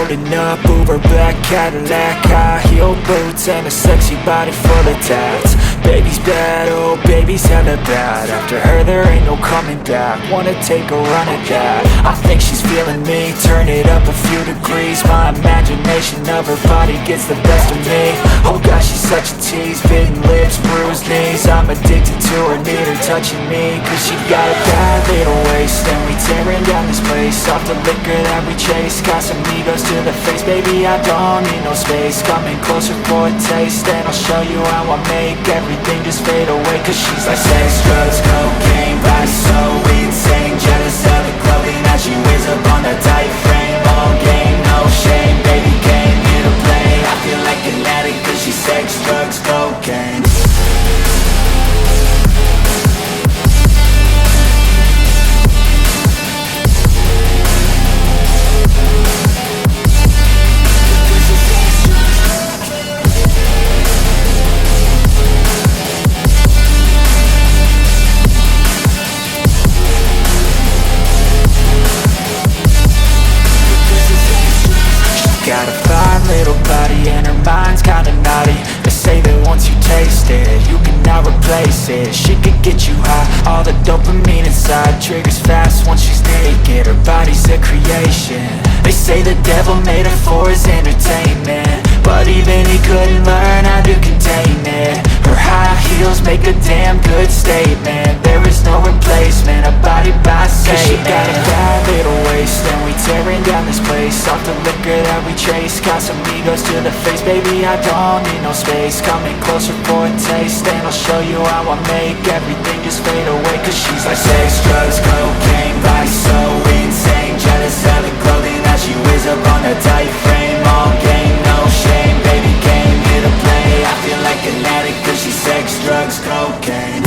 Loading up, Uber black Cadillac, high heel boots and a sexy body full of tats. Baby's bad, oh baby's hella bad. After her there ain't no coming back. Wanna take a run at that. I think she's feeling me, turn it up a few degrees. My imagination of her body gets the best of me. Oh gosh, she's such a tease, bitten lips, bruised knees. I'm addicted to her, need her touching me. Cause she got a bad little waist, and we tearing down this place. Off the liquor that we chase, got some egos to the face. Baby, I don't need no space, coming closer for a taste. And I'll show you how I make everything just fade away. Cause she's like sex, drugs, cocaine, body so insane. Jealous of the clothing that she wears up on a tight frame. All game, no shame, baby came here to play. I feel like an addict cause she's sex, drugs, cocaine. Got a fine little body and her mind's kinda naughty. They say that once you taste it, you cannot replace it. She could get you high, all the dopamine inside triggers fast once she's naked. Her body's a creation. They say the devil made her for his entertainment, but even he couldn't learn how to contain it. Her high heels make a damn good statement. There is no replacement, a body by Satan. Cause she got a bad little waist, and we tearing down this place. Off the liquor that we chase, got some egos to the face. Baby, I don't need no space, coming closer for a taste. And I'll show you how I make everything just fade away. Cause she's like sex, drugs, cocaine, body so insane. Jealous of the clothing that she wears up on a tight frame. All game, no shame, baby came here to play. I feel like an addict cause she's sex, drugs, cocaine.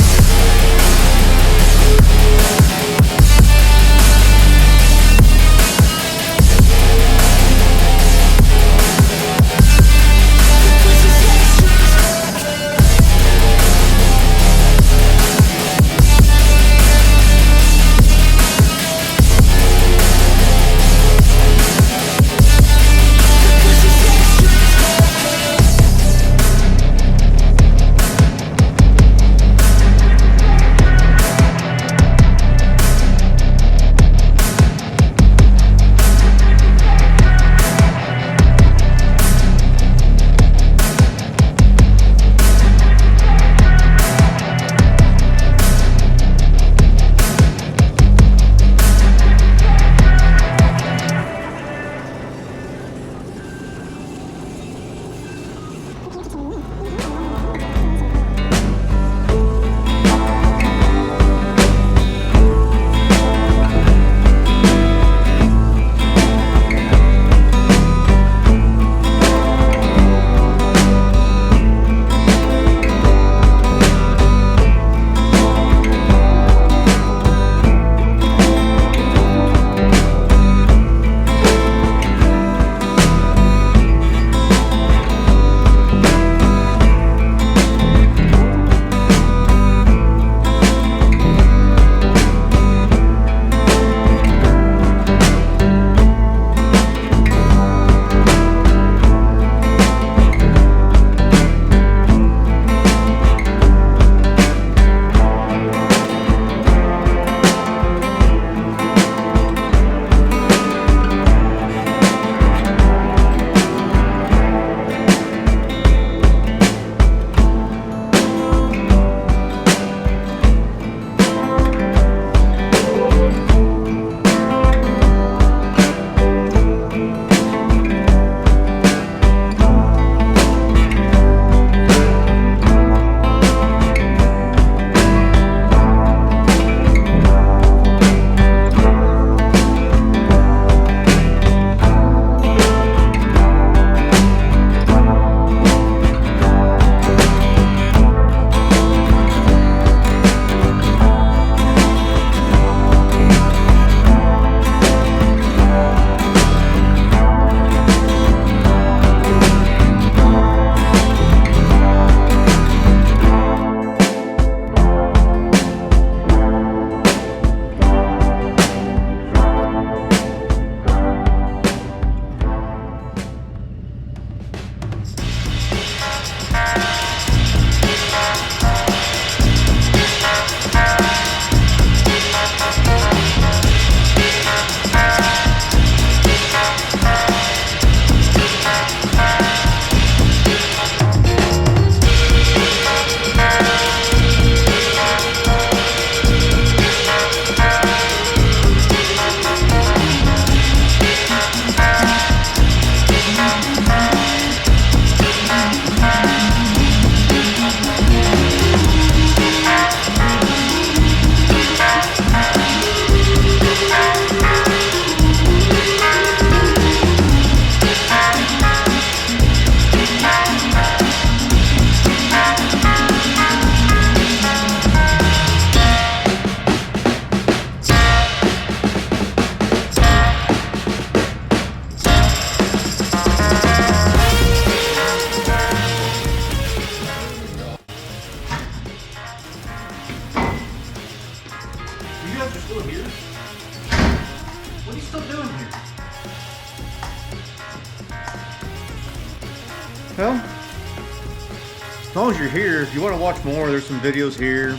Well, as long as you're here, if you want to watch more, there's some videos here.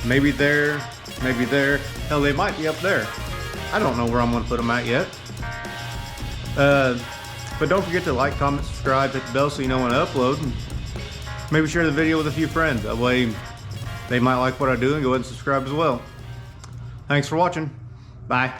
Maybe there, maybe there. Hell, they might be up there. I don't know where I'm going to put them at yet. But don't forget to like, comment, subscribe, hit the bell so you know when I upload. And maybe share the video with a few friends. That way they might like what I do and go ahead and subscribe as well. Thanks for watching. Bye.